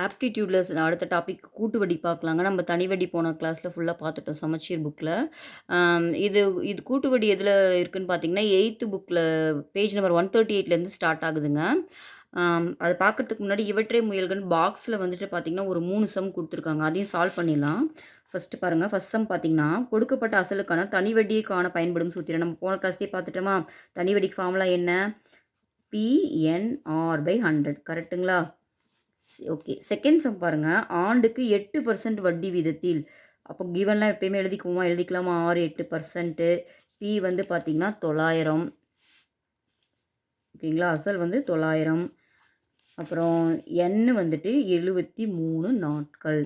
ஆப்டிடியூடில் அடுத்த டாபிக் கூட்டு வட்டி பார்க்கலாங்க. நம்ம தனி வட்டி போன கிளாஸில் ஃபுல்லாக பார்த்துட்டோம் சமச்சீர் புக்கில். இது இது கூட்டு வட்டி எதில் இருக்குன்னு பார்த்தீங்கன்னா, 8த் புக்கில் பேஜ் நம்பர் 138லேருந்து ஸ்டார்ட் ஆகுதுங்க. அது பார்க்கறதுக்கு முன்னாடி இவற்றே முயல்கள்னு பாக்ஸில் வந்துட்டு பார்த்தீங்கன்னா, ஒரு 3 சம் குடுத்துருக்காங்க. அதையும் சால்வ் பண்ணிடலாம். ஃபர்ஸ்ட் பாருங்க. ஃபர்ஸ்ட் சம் பார்த்தீங்கன்னா, கொடுக்கப்பட்ட அசலுக்கான தனி வட்டியை காண பயன்படும் சூத்திரம். நம்ம போன கிளாஸ்லேயே பார்த்துட்டோமா? தனி வட்டிக்கு ஃபார்முலா என்ன? PNR/100 கரெக்ட்டுங்களா? ஓகே. செகண்ட் சம் பாருங்க. ஆண்டுக்கு 8% வட்டி வீதத்தில். அப்போ கிவன்லாம் எப்பயுமே எழுதிக்குவோமா? எழுதிக்கலாமா? 6 8%. பி வந்து பார்த்தீங்கன்னா 900. ஓகேங்களா? அசல் வந்து 900. அப்புறம் என் வந்துட்டு 73 நாட்கள்.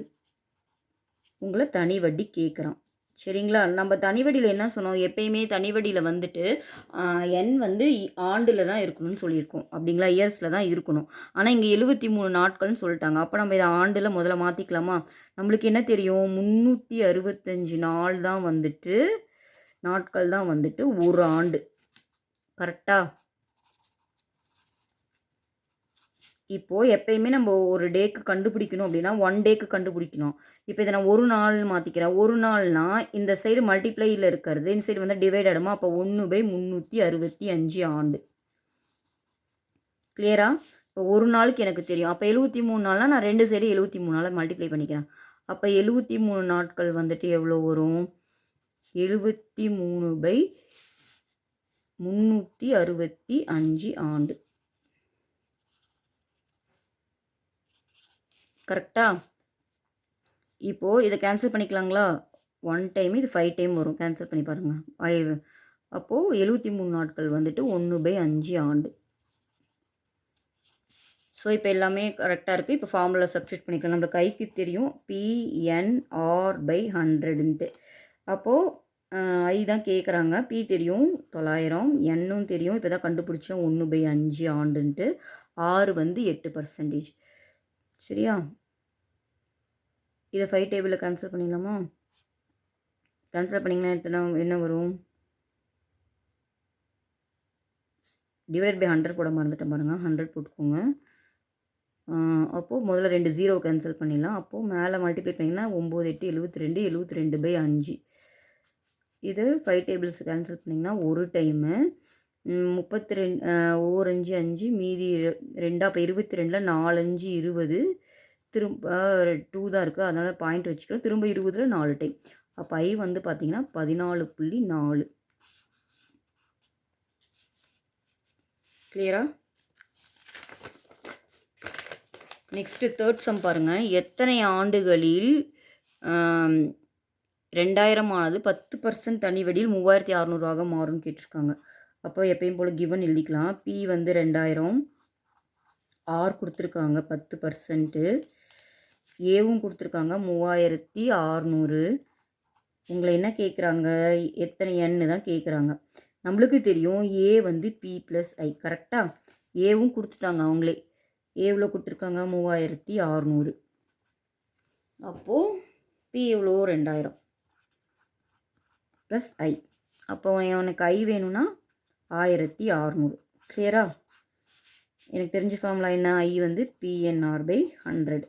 உங்களை தனி வட்டி கேட்குறான். சரிங்களா? நம்ம தனி வட்டியில் என்ன சொன்னோம்? எப்பயுமே தனி வட்டியில் வந்துட்டு எண் வந்து ஆண்டில் தான் இருக்கணும்னு சொல்லியிருக்கோம். அப்படிங்களா? இயர்ஸில் தான் இருக்கணும். ஆனால் இங்கே 73 நாட்கள்னு சொல்லிட்டாங்க. அப்போ நம்ம இதை ஆண்டில் முதல்ல மாற்றிக்கலாமா? நம்மளுக்கு என்ன தெரியும்? 365 நாள் தான் வந்துட்டு நாட்கள் தான் வந்துட்டு ஒரு ஆண்டு. கரெக்டா? இப்போது எப்பயுமே நம்ம ஒரு டேக்கு கண்டுபிடிக்கணும் அப்படின்னா 1 டேக்கு கண்டுபிடிக்கணும். இப்போ இதை நான் ஒரு நாள் மாற்றிக்கிறேன். ஒரு நாள்னா இந்த சைடு மல்டிப்ளையில் இருக்கிறது, இந்த சைடு வந்து டிவைட் ஆகிடுமா? அப்போ 1/365 ஆண்டு. கிளியரா? இப்போ ஒரு நாளுக்கு எனக்கு தெரியும். அப்போ 73 நாள்னா நான் 2 சைடு 73 நாளை மல்டிப்ளை பண்ணிக்கிறேன். அப்போ 73 நாட்கள் வந்துட்டு எவ்வளோ வரும்? 73/365 ஆண்டு. கரெக்டா? இப்போது இதை கேன்சல் பண்ணிக்கலாங்களா? 1 டைம் இது 5 டைம் வரும். கேன்சல் பண்ணி பாருங்கள். அப்போது 73 நாட்கள் வந்துட்டு 1/5 ஆண்டு. ஸோ இப்போ எல்லாமே கரெக்டாக இருக்குது. இப்போ ஃபார்முலா சப்ஸ்டியூட் பண்ணிக்கலாம். நம்ம கைக்கு தெரியும் PNR/100ன்ட்டு. அப்போது ஐ தான் கேட்குறாங்க. பி தெரியும் 900, என்னும் தெரியும். இப்போ தான் கண்டுபிடிச்சோம் 1/5 ஆண்டுன்ட்டு. 6 வந்து 8%. சரியா? இதை 5 டேபிளில் கேன்சல் பண்ணிடலாமா? கேன்சல் பண்ணிங்கன்னா என்ன வரும்? டிவைட் பை 100 போட மறந்துட்டேன் பாருங்கள். 100 போட்டுக்கோங்க. அப்போது முதல்ல 2 0 கேன்சல் பண்ணிடலாம். அப்போது மேலே மல்டிப்ளை பண்ணிங்கன்னா 9 8 72 72/5. இது 5 டேபிள்ஸ் கேன்சல் பண்ணிங்கன்னா ஒரு டைமு 32 1 5 5 மீதி 2 அப்போ 22ல் 4 5 20 திரும்ப 2 தான் இருக்குது. அதனால் பாயிண்ட் வச்சுக்கிறோம். திரும்ப 20ல் 4 டைம். அப்போ ஐ வந்து பார்த்தீங்கன்னா 14.4. கிளியரா? நெக்ஸ்ட்டு தேர்ட் சம் பாருங்கள். எத்தனை ஆண்டுகளில் 2000 ஆனது 10% தனி வட்டியில் 3600 மாறும்னு கேட்டிருக்காங்க. அப்போ எப்பயும் போல் கிவன் எழுதிக்கலாம். பி வந்து 2000, ஆர் கொடுத்துருக்காங்க 10%, ஏவும் கொடுத்துருக்காங்க 3600. உங்களை என்ன கேட்குறாங்க? எத்தனை எண்ணு தான் கேட்குறாங்க. நம்மளுக்கு தெரியும் ஏ வந்து பி ப்ளஸ் ஐ. கரெக்டாக? ஏவும் கொடுத்துட்டாங்க அவங்களே. எவ்வளோ கொடுத்துருக்காங்க? 3600. அப்போது பி எவ்வளோ? 2000 ப்ளஸ் ஐ. அப்போ எனக்கு ஐ வேணும்னா 1600. கிளியரா? எனக்கு தெரிஞ்ச ஃபார்முலா என்ன? ஐ வந்து PNR/100.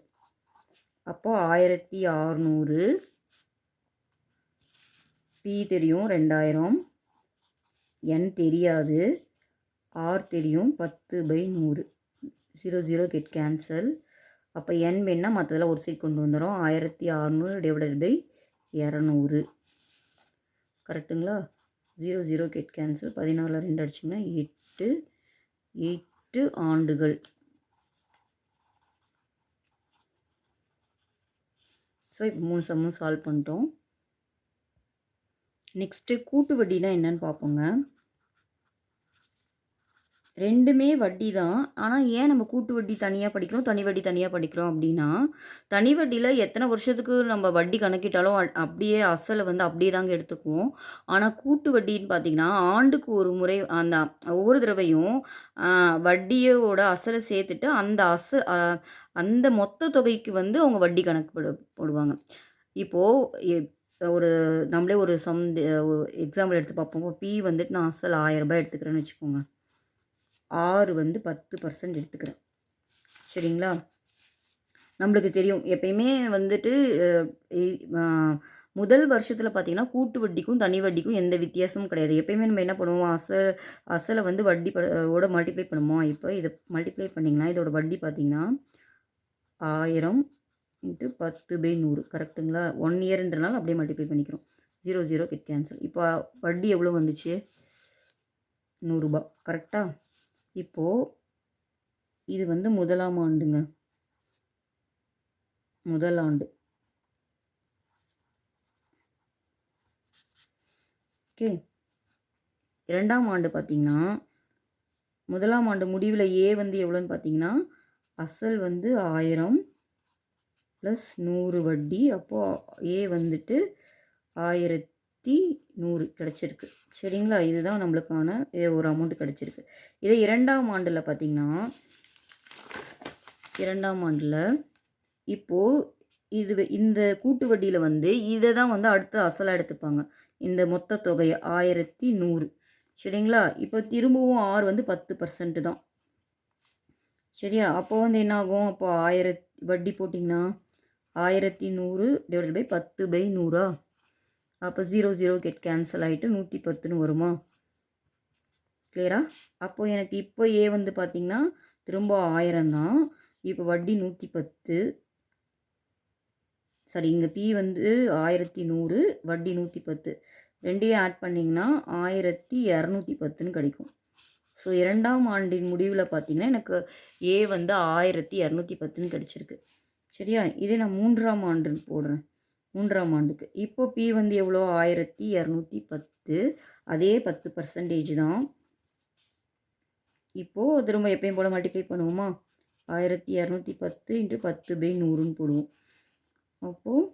அப்போது 1600. பி தெரியும் 2000, என் தெரியாது, ஆர் தெரியும் 10/100. 0 0 கெட் கேன்சல். அப்போ என் வேணால் மற்றதெல்லாம் ஒரு சைடு கொண்டு வந்துடும். 1600 டிவைடட் பை 200. கரெக்டுங்களா? 0 0 கெட் கேன்சல். 16ல் 2 அடிச்சிங்கன்னா 8 ஆண்டுகள். ஸோ இப்போ 3 சம்மும் சால்வ் பண்ணிட்டோம். நெக்ஸ்ட்டு கூட்டு வட்டினா என்னன்னு பார்ப்போங்க. ரெண்டுமே வட்டி தான். ஆனால் ஏன் நம்ம கூட்டு வட்டி தனியாக படிக்கிறோம், தனி வட்டி தனியாக படிக்கிறோம் அப்படின்னா, தனி வட்டியில் எத்தனை வருஷத்துக்கு நம்ம வட்டி கணக்கிட்டாலும் அப்படியே அசலை வந்து அப்படியே தாங்க எடுத்துக்குவோம். ஆனால் கூட்டு வட்டின்னு பார்த்திங்கன்னா ஆண்டுக்கு ஒரு முறை அந்த ஒவ்வொரு தடவையும் வட்டியோட அசலை சேர்த்துட்டு அந்த மொத்த தொகைக்கு வந்து அவங்க வட்டி கணக்கு போடுவாங்க. இப்போது ஒரு நம்மளே ஒரு எக்ஸாம்பிள் எடுத்து பார்ப்போம். பி வந்துட்டு நான் அசல் 1000 ரூபாய் எடுத்துக்கிறேன்னு வச்சுக்கோங்க. 6 வந்து 10% எடுத்துக்கிறேன். சரிங்களா? நம்மளுக்கு தெரியும். எப்பயுமே வந்துட்டு இ அ முதல் வருஷத்தில பார்த்தீங்கன்னா, கூட்டு வட்டிக்கும், தனி வட்டிக்கும் எந்த வித்தியாசமும் கிடையாது. எப்பயுமே நம்ம என்ன பண்ணுவோம், அசல வந்து வட்டி ஓட மல்டிப்ளை பண்ணுவோமா, இப்ப இத மல்டிப்ளை பண்ணிங்கன்னா, இதோட வட்டி பார்த்தீங்கன்னா, 1000 இன்ட்டு 10/100 கரெக்ட்டுங்களா? 1 இயர்ன்றனால அப்படியே மல்டிப்ளை பண்ணிக்கிறோம். 0, 0 கெட் கேன்சல். இப்போ வட்டி எவ்வளோ வந்துச்சு? ரூ. 100 கரெக்ட்டா? இப்போ இது வந்து முதலாம் ஆண்டுங்க. முதல் ஆண்டு. ஓகே. 2ஆம் ஆண்டு பார்த்தீங்கன்னா, முதலாம் ஆண்டு முடிவில ஏ வந்து எவ்வளோன்னு பார்த்தீங்கன்னா, அசல் வந்து 1000 ப்ளஸ் 100 வட்டி. அப்போ ஏ வந்துட்டு 1100 கிடைச்சிருக்கு. சரிங்களா? இதுதான் நம்மளுக்கான ஒரு அமௌண்ட் கிடைச்சிருக்கு. இதே 2ஆம் ஆண்டுல பார்த்தீங்கன்னா, 2ஆம் ஆண்டுல இப்போ இந்த கூட்டு வட்டியில வந்து இத தான் வந்து அடுத்து அசலா எடுத்துப்பாங்க. இந்த மொத்த தொகைய 1100 சரிங்களா? இப்போ திரும்பவும் ஆர் வந்து 10% தான். சரியா? அப்போ வந்து என்ன ஆகும்? அப்போ 1000 வட்டி போட்டிங்கன்னா 1100 டிவைடட் பை 10/100ஆ? அப்போ 0, 0 கெட் கேன்சல் ஆயிட்டு 110ன்னு வருமா? கிளியரா? அப்போ எனக்கு இப்போ ஏ வந்து பார்த்தீங்கன்னா, திரும்ப 1000 தான். இப்போ வட்டி 110 சாரி இங்க பி வந்து 1100 வட்டி 110 2யும் ஆட் பண்ணிங்கன்னா 1210ன்னு கிடைக்கும். ஸோ 2ஆம் ஆண்டின் முடிவில் பார்த்தீங்கன்னா எனக்கு ஏ வந்து 1210ன்னு கிடைச்சிருக்கு. சரியா? இதே நான் 3ஆம் ஆண்டுன்னு போடுறேன். 3ஆம் ஆண்டுக்கு. இப்போ பி வந்து எவ்வளோ? 1210 அதே 10% தான். இப்போது திரும்ப எப்பயும் போல் மல்டிப்ளை பண்ணுவோமா? 1210 இன்ட்டு 10/100ன்னு போடுவோம். அப்போது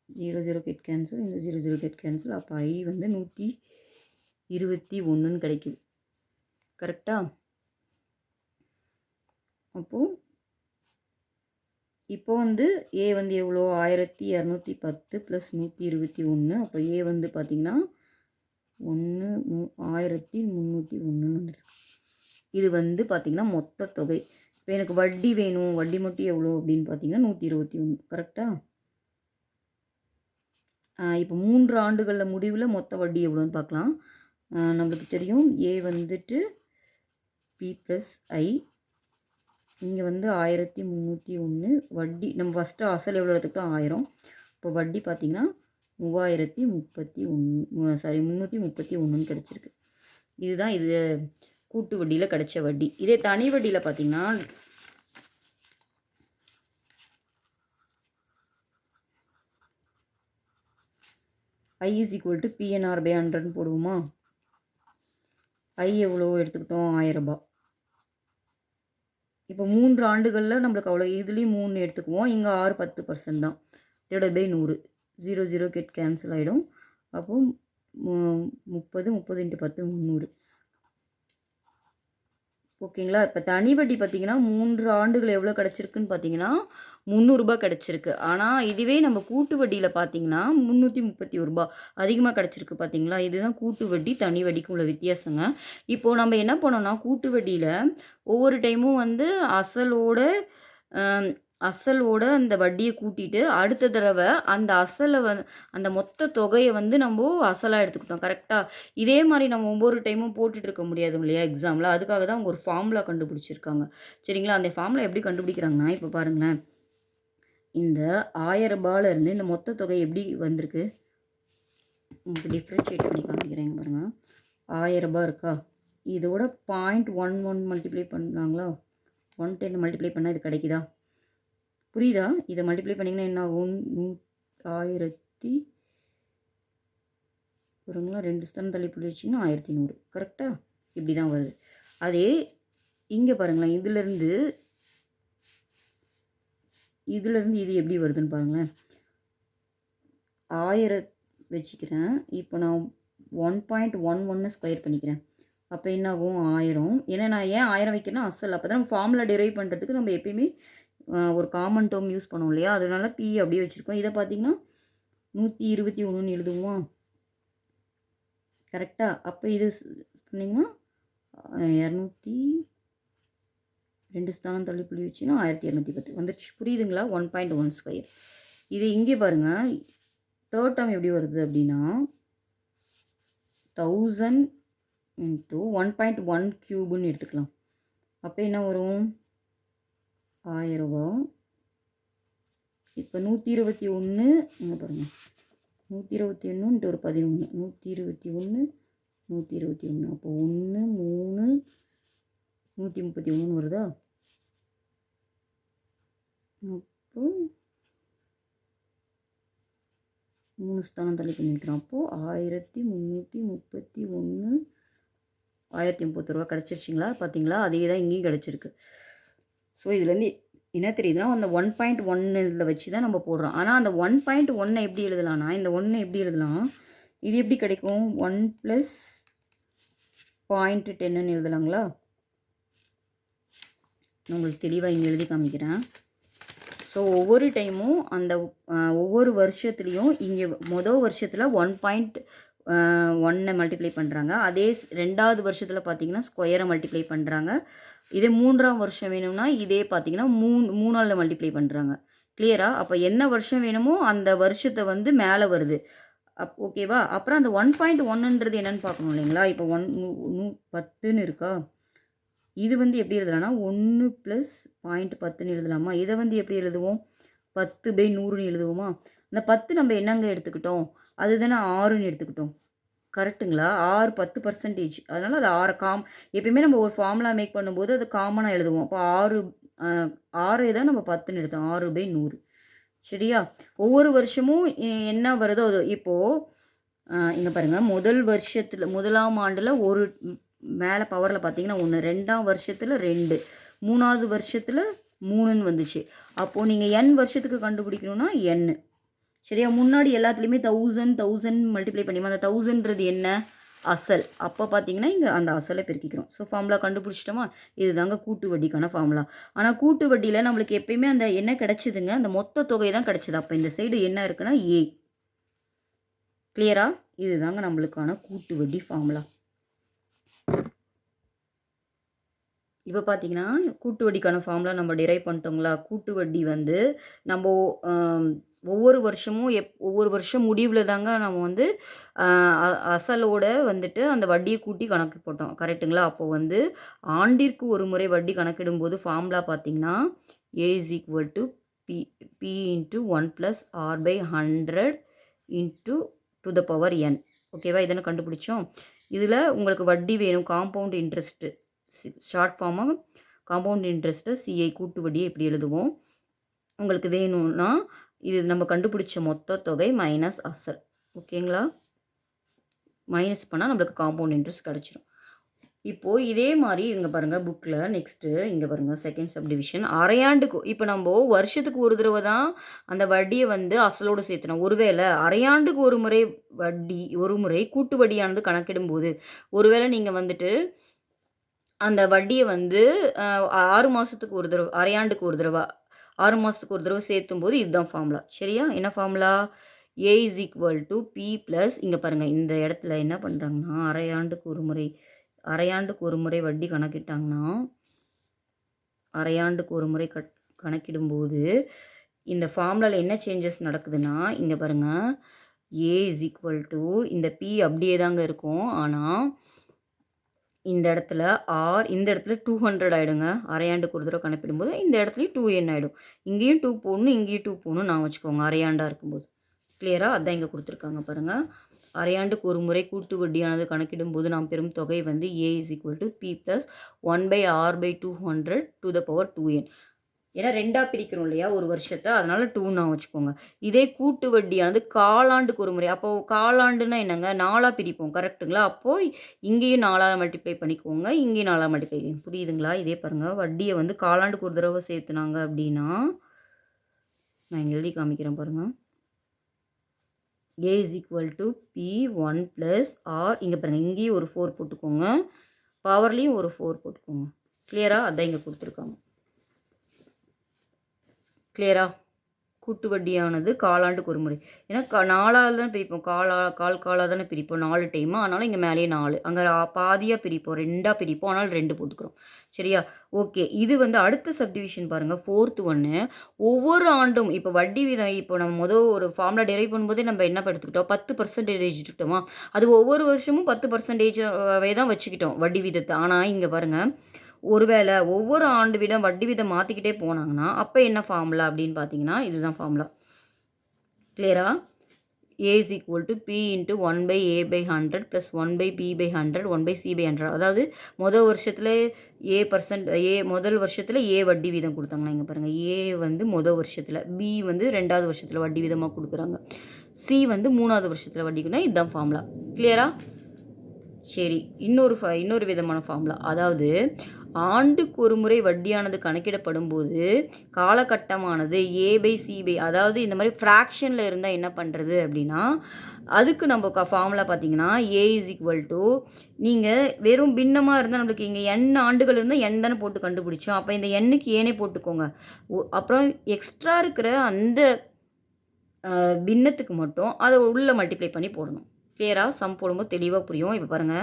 0, 0 கெட் கேன்சல். இந்த 0, 0 கெட் கேன்சல். அப்போ ஐ வந்து 121ன்னு கிடைக்குது. கரெக்டா? அப்போது இப்போ வந்து ஏ வந்து எவ்வளோ? 1210 ப்ளஸ் 121. அப்போ ஏ வந்து பார்த்தீங்கன்னா 1301ன்னு வந்துருக்கு. இது வந்து பார்த்தீங்கன்னா மொத்த தொகை. இப்போ எனக்கு வட்டி வேணும். வட்டி மட்டும் எவ்வளோ அப்படின்னு பார்த்தீங்கன்னா 121 கரெக்டா? இப்போ 3 ஆண்டுகளில் முடிவில் மொத்த வட்டி எவ்வளோன்னு பார்க்கலாம். நம்மளுக்கு தெரியும் ஏ வந்துட்டு பி ப்ளஸ் ஐ இங்கே வந்து 1301 வட்டி நம்ம ஃபஸ்ட்டு அசல் எவ்வளோ எடுத்துக்கிட்டோம்? 1000. இப்போ வட்டி பார்த்தீங்கன்னா 331ன்னு கிடச்சிருக்கு. இதுதான் இது கூட்டு வட்டியில் கிடைச்ச வட்டி. இதே தனி வட்டியில் பார்த்தீங்கன்னா I is equal to PNR by 100ன்னு போடுவோமா? ஐ எவ்வளோ எடுத்துக்கிட்டோம்? 1000 இப்போ 3 ஆண்டுகளில் நம்மளுக்கு அவ்வளோ இதுலேயும் 3 எடுத்துக்குவோம். இங்கே 6 10% தான். டிவைடட் பை 100 0, 0 கெட் கேன்சல் ஆகிடும். அப்போது 30 30 இன்ட்டு 10 300. ஓகேங்களா? இப்போ தனி வட்டி பார்த்தீங்கன்னா 3 ஆண்டுகள் எவ்வளோ கிடச்சிருக்குன்னு பார்த்தீங்கன்னா ரூ. 300 கிடச்சிருக்கு. ஆனால் இதுவே நம்ம கூட்டு வட்டியில் பார்த்தீங்கன்னா ரூ. 331 அதிகமாக கிடச்சிருக்கு பார்த்தீங்களா? இதுதான் கூட்டு வட்டி தனி வட்டிக்கு உள்ள வித்தியாசங்க. இப்போது நம்ம என்ன பண்ணோம்னா கூட்டு வட்டியில் ஒவ்வொரு டைமும் வந்து அசலோட அந்த வட்டியை கூட்டிட்டு அடுத்த தடவை அந்த அசலை அந்த மொத்த தொகையை வந்து நம்ம அசலாக எடுத்துக்கிட்டோம் கரெக்டாக? இதே மாதிரி நம்ம ஒவ்வொரு டைமும் போட்டுட்டு இருக்க முடியாது இல்லையா எக்ஸாமில்? அதுக்காக தான் அவங்க ஒரு ஃபார்முலா கண்டுபிடிச்சிருக்காங்க. சரிங்களா? அந்த ஃபார்முலா எப்படி கண்டுபிடிக்கிறாங்கன்னா இப்போ பாருங்களேன். இந்த 1000 இருந்து இந்த மொத்த தொகை எப்படி வந்திருக்கு? உங்களுக்கு டிஃப்ரென்ஷியேட் பண்ணி காமிக்கிறேங்க பாருங்கள். 1000 இருக்கா? இதோட 0.11 மல்டிப்ளை பண்ணாங்களா? 110 மல்டிப்ளை பண்ணால் இது கிடைக்குதா? புரியுதா? இதை மல்டிப்ளை பண்ணிங்கன்னா என்ன ஆகும்? 1000 பாருங்களா 2 ஸ்தானம் தள்ளி புள்ளி வச்சிங்கன்னா 1100 கரெக்டாக? இப்படி தான் வருது. அதே இங்கே பாருங்களேன். இதிலேருந்து இது எப்படி வருதுன்னு பாருங்களேன். 1000 வச்சுக்கிறேன். இப்போ நான் 1.11 ஸ்கொயர் பண்ணிக்கிறேன். அப்போ என்ன ஆகும்? 1000. ஏன்னா நான் ஏன் 1000 வைக்கிறேன்னா அசல். அப்போ தான் ஃபார்முலா டெரைவ் பண்ணுறதுக்கு நம்ம எப்பயுமே ஒரு காமன் டேர்ம் யூஸ் பண்ணுவோம் இல்லையா? அதனால பி அப்படியே வச்சுருக்கோம். இதை பார்த்தீங்கன்னா 121ன்னு எழுதுவோம் கரெக்டாக? அப்போ இது பண்ணிங்கன்னா 200 2 ஸ்தானம் தள்ளி புள்ளி வச்சுன்னா 1210 வந்துருச்சு. புரியுதுங்களா? 1.1 ஸ்கொயர். இது இங்கே பாருங்கள், தேர்ட் டேர்ம் எப்படி வருது அப்படின்னா 1000 இன்ட்டு 1.1 க்யூப்னு எடுத்துக்கலாம். அப்போ என்ன வரும்? 1000 ரூபா. இப்போ 121 இங்கே பாருங்கள், 121 இன்ட்டு ஒரு 11, 121 121, அப்போ 1 3 131 வருதா? அப்போ 3 ஸ்தானம் தள்ளி பண்ணிக்கிறோம். அப்போது 1331 1030 ரூபா கிடச்சிருச்சிங்களா? பார்த்தீங்களா? அதே தான் இங்கேயும் கிடச்சிருக்கு. ஸோ இதுலேருந்து என்ன தெரியுதுன்னா, அந்த 1.1 இதில் வச்சு தான் நம்ம போடுறோம். ஆனால் அந்த 1.1 எப்படி எழுதலாம்னா, இந்த 1 எப்படி எழுதலாம்? இது எப்படி கிடைக்கும்? 1 + 0.10ன்னு எழுதலாங்களா? உங்களுக்கு தெளிவாக இங்கே எழுதி காமிக்கிறேன். ஸோ ஒவ்வொரு டைமும் அந்த ஒவ்வொரு வருஷத்துலேயும் இங்கே மொதல் வருஷத்தில் 1.1 மல்டிப்ளை பண்ணுறாங்க. அதே 2வது வருஷத்தில் பார்த்தீங்கன்னா ஸ்கொயரை மல்டிப்ளை பண்ணுறாங்க. இதே 3ஆம் வருஷம் வேணும்னா இதே பார்த்தீங்கன்னா 3ஆல் மல்டிப்ளை பண்ணுறாங்க. கிளியரா? அப்போ என்ன வருஷம் வேணுமோ அந்த வருஷத்தை வந்து மேலே வருது. ஓகேவா? அப்புறம் அந்த 1.1ன்றது என்னென்னு பார்க்கணும் இல்லைங்களா? இப்போ 10ன்னு இருக்கா? இது வந்து எப்படி எழுதலாம்னா 1 + 0.10ன்னு எழுதலாமா? இதை வந்து எப்படி எழுதுவோம்? 10/100ன்னு எழுதுவோமா? இந்த 10 நம்ம என்னங்க எடுத்துக்கிட்டோம்? அதுதானே 6ன்னு எடுத்துக்கிட்டோம். கரெக்டுங்களா? 6 10%. அதனால் அது 6 எப்பயுமே நம்ம ஒரு ஃபார்முலா மேக் பண்ணும்போது அது காமனாக எழுதுவோம். அப்போ 6 தான் நம்ம 10ன்னு எடுத்தோம். 6/100. சரியா? ஒவ்வொரு வருஷமும் என்ன வருதோ அது இப்போது இங்கே பாருங்கள், முதலாம் ஆண்டில் ஒரு மேலே பவரில் பார்த்தீங்கன்னா 1, 2ஆம் வருஷத்தில் 2, 3ஆவது வருஷத்தில் 3ன்னு வந்துச்சு. அப்போது நீங்கள் n வருஷத்துக்கு கண்டுபிடிக்கணும்னா n. சரியா? முன்னாடி எல்லாத்துலேயுமே 1000 மல்டிப்ளை பண்ணி அந்த 1000ன்றது என்ன? அசல். அப்போ பார்த்தீங்கன்னா இங்கே அந்த அசலை பெருக்கிக்கிறோம். So formula கண்டுபிடிச்சிட்டோமா? இது தாங்க கூட்டு வட்டிக்கான ஃபார்முலா. ஆனால் கூட்டு வட்டியில் நம்மளுக்கு எப்பயுமே அந்த என்ன கிடச்சிதுங்க? அந்த மொத்த தொகை தான் கிடச்சிது. அப்போ இந்த சைடு என்ன இருக்குன்னா A. கிளியரா? இது தாங்க நம்மளுக்கான கூட்டு வட்டி ஃபார்முலா. இப்போ பார்த்தீங்கன்னா கூட்டு வட்டிக்கான ஃபார்முலா நம்ம டிரைவ் பண்ணிட்டோங்களா? கூட்டு வட்டி வந்து நம்ம ஒவ்வொரு வருஷமும் ஒவ்வொரு வருஷம் முடிவில் தாங்க நம்ம வந்து அசலோட வந்துட்டு அந்த வட்டியை கூட்டி கணக்கு போட்டோம். கரெக்டுங்களா? அப்போது வந்து ஆண்டிற்கு ஒரு முறை வட்டி கணக்கிடும்போது ஃபார்முலா பார்த்தீங்கன்னா A = P × 1 + R/100 × n. ஓகேவா? இதனை கண்டுபிடிச்சோம். இதில் உங்களுக்கு வட்டி வேணும், காம்பவுண்ட் இன்ட்ரெஸ்ட்டு, ஷார்ட் ஃபார்மாக காம்பவுண்ட் இன்ட்ரெஸ்ட்டை CI கூட்டு வட்டியை எப்படி எழுதுவோம்? உங்களுக்கு வேணும்னா இது நம்ம கண்டுபிடிச்ச மொத்த தொகை மைனஸ் அசல். ஓகேங்களா? மைனஸ் பண்ணால் நம்மளுக்கு காம்பவுண்ட் இன்ட்ரெஸ்ட் கிடச்சிடும். இப்போது இதே மாதிரி இங்கே பாருங்கள் புக்கில் நெக்ஸ்ட்டு இங்கே பாருங்கள் செகண்ட் சப்டிவிஷன் அரையாண்டுக்கு. இப்போ நம்ம வருஷத்துக்கு ஒரு தடவை தான் அந்த வட்டியை வந்து அசலோடு சேர்த்துனோம். ஒருவேளை அரையாண்டுக்கு ஒரு முறை கூட்டு வட்டியானது கணக்கிடும்போது ஒருவேளை நீங்கள் வந்துட்டு அந்த வட்டியை வந்து 6 மாதத்துக்கு ஒரு தடவை, அரையாண்டுக்கு ஒரு தடவை, 6 மாதத்துக்கு ஒரு தடவை சேர்த்தும் போது இதுதான் ஃபார்முலா. சரியா? என்ன ஃபார்முலா? A = P + இங்கே பாருங்கள், இந்த இடத்துல என்ன பண்ணுறாங்கன்னா அரையாண்டுக்கு ஒரு முறை வட்டி கணக்கிட்டாங்கன்னா அரையாண்டுக்கு ஒரு முறை கணக்கிடும்போது இந்த ஃபார்முலாவில் என்ன சேஞ்சஸ் நடக்குதுன்னா இங்கே பாருங்கள், A = இந்த P அப்படியே தாங்க இருக்கும். ஆனால் இந்த இடத்துல இந்த இடத்துல 200 ஆகிடுங்க. அரையாண்டுக்கு ஒரு தடவை கணக்கிடும்போது இந்த இடத்துலையும் 2n ஆகிடும். இங்கேயும் 2 போடணும், இங்கேயும் 2 போடணும் நான் வச்சுக்கோங்க அரையாண்டாக இருக்கும்போது. கிளியராக? அதான் இங்கே கொடுத்துருக்காங்க பாருங்கள். அரையாண்டுக்கு ஒரு முறை கூட்டு வட்டியானது கணக்கிடும்போது நாம் பெறும் தொகை வந்து A = P + 1/R/200 × 2n. ஏன்னா 2ஆக பிரிக்கணும் இல்லையா ஒரு வருஷத்தை, அதனால் 2 நான் வச்சுக்கோங்க. இதே கூட்டு வட்டியானது காலாண்டுக்கு ஒரு முறை. அப்போது காலாண்டுன்னா என்னங்க? 4ஆக பிரிப்போம். கரெக்டுங்களா? அப்போது இங்கேயும் 4ஆல் மல்டிப்ளை பண்ணிக்கோங்க, இங்கேயும் 4ஆல் மல்டிப்ளை. புரியுதுங்களா? இதே பாருங்கள், வட்டியை வந்து காலாண்டுக்கு ஒரு தடவை சேர்த்துனாங்க அப்படின்னா நான் இங்கே எழுதி காமிக்கிறேன் பாருங்கள். A = P 1 + R. இங்கே பாருங்கள், இங்கேயும் ஒரு 4 போட்டுக்கோங்க, பவர்லேயும் ஒரு 4 போட்டுக்கோங்க. கிளியரா? அதான் இங்கே கொடுத்துருக்காங்க. கிளியரா? கூட்டு வட்டியானது காலாண்டுக்கு ஒரு முறை. ஏன்னா 4ஆல் தான் பிரிப்போம். காலா தானே பிரிப்போம் 4 டைமு. அதனால இங்க மேலேயே 4. அங்க பாதியா பிரிப்போம். 2ஆ பிரிப்போம். அதனால 2 போட்டுக்கிறோம். சரியா? ஓகே. இது வந்து அடுத்த சப்டிவிஷன் பாருங்க. 4த் ஒண்ணு. ஒவ்வொரு ஆண்டும் இப்ப வட்டி வீதம் இப்போ நம்ம ஒரு ஃபார்முலா டெரைவ் பண்ணும்போதே நம்ம என்ன எடுத்துக்கிட்டோம்? 10% எடுத்துக்கிட்டோமா? அது ஒவ்வொரு வருஷமும் 10% தான் வச்சுக்கிட்டோம் வட்டி வீதத்த. ஆனா இங்க பாருங்க. ஒருவேளை ஒவ்வொரு ஆண்டு வட்டி வீதம் மாத்திக்கிட்டே போனாங்கன்னா, அப்ப என்ன ஃபார்முலா அப்படின்னு பார்த்தீங்கன்னா, இதுதான் ஃபார்முலா. கிளியரா? A is equal to P into 1 by A by 100 plus 1 by P by 100, 1 by C by 100. அதாவது முதல் வருஷத்துல A வட்டி வீதம் குடுத்தாங்களா, இங்க பாருங்க. A வந்து வருஷத்துல, B வந்து 2வது வருஷத்துல வட்டி வீதமா குடுக்குறாங்க. C வந்து 3வது வருஷத்துல வட்டிக்குன்னா இதுதான் ஃபார்முலா. கிளியரா? சரி. இன்னொரு விதமான ஃபார்முலா. அதாவது ஆண்டுக்கு ஒரு முறை வட்டியானது கணக்கிடப்படும்போது, காலகட்டமானது அதாவது இந்த மாரி ஃப்ராக்ஷன்ல இருந்தா என்ன பண்றது அப்படின்னா, அதுக்கு நம்ம ஃபார்முலா பார்த்தீங்கன்னா, A இஸ் ஈக்குவல் டூ நீங்க வெறும் பின்னமா இருந்தா நம்மளுக்கு இங்க n ஆண்டுகள் இருந்தா n தானே போட்டு கண்டுபிடிச்சோம். அப்ப இந்த nக்கு ஏனே போட்டுக்கோங்க. அப்புறம் எக்ஸ்ட்ரா இருக்கிற அந்த பின்னத்துக்கு மட்டும் அத உள்ள மல்டிப்ளை பண்ணி போடணும். கிளியரா? சம் போடும்போது தெளிவா புரியும். இப்ப பாருங்க.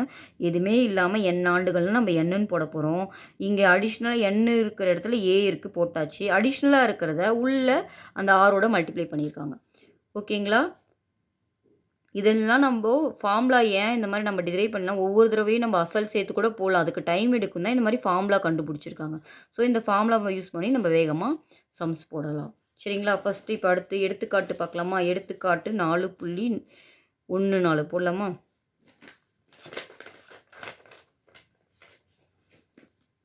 எதுவுமே இல்லாம n ஆண்டுகள்னு நம்ம nன்னு போட போறோம். இங்க அடிஷனலா n இருக்கிற இடத்துல a இருக்கு போட்டாச்சு. அடிஷனலா இருக்கிறத உள்ள அந்த rஓட மல்டிப்ளை பண்ணியிருக்காங்க. ஓகேங்களா? இதெல்லாம் நம்ப ஃபார்முலா ஏன் இந்த மாரி நம்ம டிரைவ் பண்ணா ஒவ்வொரு தடவையும் நம்ம அசல் சேர்த்து கூட போடலாம். அதுக்கு டைம் எடுக்கும் தான் இந்த மாரி ஃபார்முலா கண்டுபிடிச்சிருக்காங்க. ஸோ இந்த ஃபார்முலாவ யூஸ் பண்ணி நம்ம வேகமா சம்ஸ் போடலாம். சரிங்களா? ஃபர்ஸ்ட் இப்ப அடுத்து எடுத்துக்காட்டு பார்க்கலாமா? எடுத்துக்காட்டு 4.14 போடலாமா?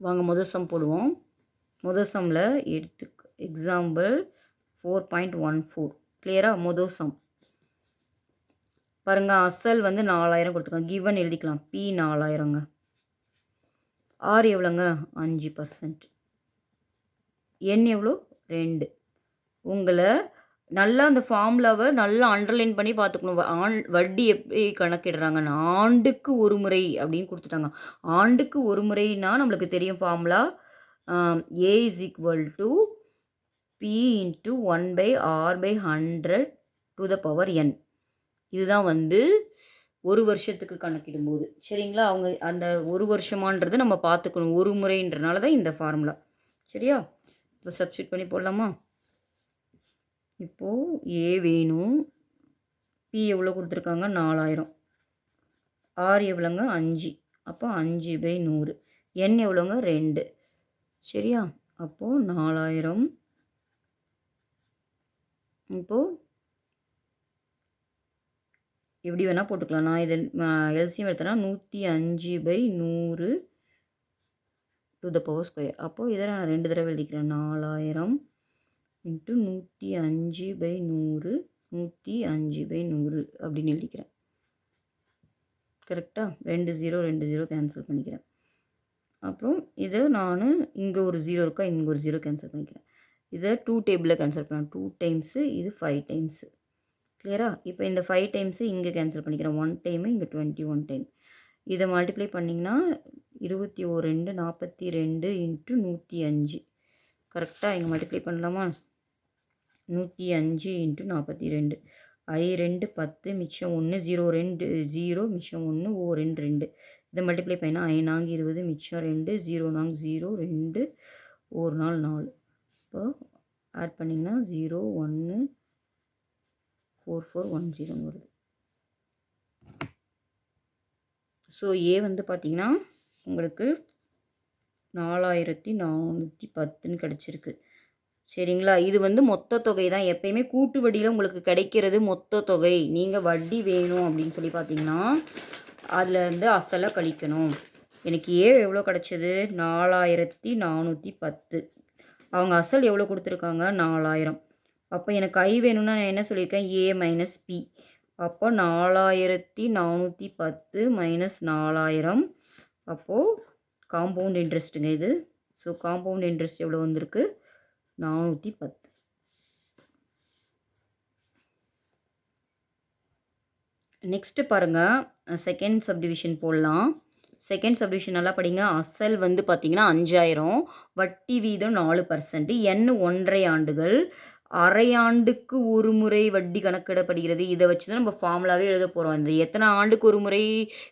வாங்க முதல் சம் போடுவோம். முதல் சம்ல எக்ஸாம்பிள் 4.14. கிளியரா? முதல் சம். பாருங்க அசல் வந்து 4000 கொடுத்துருக்காங்க. கிவன் எழுதிக்கலாம். P 4000ங்க. R எவ்வளோங்க? 5%. N எவ்வளோ? 2. உங்களை நல்லா அந்த ஃபார்முலாவை நல்லா அண்டர்லைன் பண்ணி பார்த்துக்கணும். வட்டி எப்படி கணக்கிடுறாங்கன்னு. ஆண்டுக்கு ஒரு முறை அப்படின்னு கொடுத்துட்டாங்க. ஆண்டுக்கு ஒரு முறைனா நம்மளுக்கு தெரியும் formula. A is equal to P into 1 by R by 100 to the power N. இதுதான் வந்து ஒரு வருஷத்துக்கு கணக்கிடும்போது. சரிங்களா? அவங்க அந்த ஒரு வருஷமான்றதை நம்ம பார்த்துக்கணும். ஒரு முறைன்றனால தான் இந்த ஃபார்முலா. சரியா? இப்போ சப்ஸ்டியூட் பண்ணி போடலாமா? இப்போது ஏ வேணும். பி எவ்வளோ கொடுத்துருக்காங்க? 4000. ஆர் எவ்வளோங்க? 5. அப்போ 5/100. என் எவ்வளோங்க? 2. சரியா? அப்போது 4000. இப்போது எப்படி வேணால் போட்டுக்கலாம். நான் இதை எல்சிஎம் எடுத்தேன்னா 105/100 to the power square. அப்போது இதை நான் 2 தடவை எழுதிக்கிறேன். 4000 இன்ட்டு 105/100 105/100 அப்படின்னு எழுதிக்கிறேன். கரெக்டாக? 2 0 கேன்சல் பண்ணிக்கிறேன். அப்புறம் இதை நான் இங்கே ஒரு 0 இருக்கா, இங்கே ஒரு 0 கேன்சல் பண்ணிக்கிறேன். இதை 2 டேபிளில் கேன்சல் பண்ணேன். 2 டைம்ஸு, இது 5 டைம்ஸு. கிளியரா? இப்போ இந்த 5 டைம்ஸு இங்கே கேன்சல் பண்ணிக்கிறேன். 1 டைமு, இங்கே 21 டைம். இதை மல்டிப்ளை பண்ணிங்கன்னா 21 42 இன்ட்டு 105. கரெக்டாக? இங்கே மல்டிப்ளை பண்ணலாமா? 105 இன்ட்டு 42. 2 10 மிச்சம் 1 0 2 0 மிச்சம் 1 2 2. இதை மல்டிப்ளை பண்ணினா 5 20 மிச்சம் 2 0 0 2 4 இப்போ ஆட் பண்ணிங்கன்னா 0 1 4 4 1 0 வருது. ஸோ ஏ வந்து பார்த்தீங்கன்னா உங்களுக்கு 4410 கிடச்சிருக்கு. சரிங்களா? இது வந்து மொத்த தொகை தான். எப்பயுமே கூட்டு வட்டியில் உங்களுக்கு கிடைக்கிறது மொத்த தொகை. நீங்கள் வட்டி வேணும் அப்படின்னு சொல்லி பார்த்தீங்கன்னா அதுலேருந்து அசலை கழிக்கணும். எனக்கு ஏ எவ்வளோ கிடச்சிது? 4410. அவங்க அசல் எவ்வளோ கொடுத்துருக்காங்க? 4000. அப்போ எனக்கு ஐ வேணும்னா நான் என்ன சொல்லியிருக்கேன்? ஏ மைனஸ் பி. அப்போ 4410 மைனஸ் 4000. அப்போது காம்பவுண்ட் இன்ட்ரெஸ்ட்டுங்க இது. ஸோ காம்பவுண்ட் இன்ட்ரெஸ்ட் எவ்வளோ வந்திருக்கு? 410. நெக்ஸ்ட்டு பாருங்கள், செகண்ட் சப்டிவிஷன் போடலாம். செகண்ட் சப்டிவிஷன் நல்லா படிங்க. அசல் வந்து பார்த்தீங்கன்னா 5000, வட்டி வீதம் 4%, எண் 1.5 ஆண்டுகள், அரையாண்டுக்கு ஒரு முறை வட்டி கணக்கிடப்படுகிறது. இத வச்சு தான் நம்ம ஃபார்முலாவே எழுத போறோம். இந்த எத்தனை ஆண்டுக்கு ஒரு முறை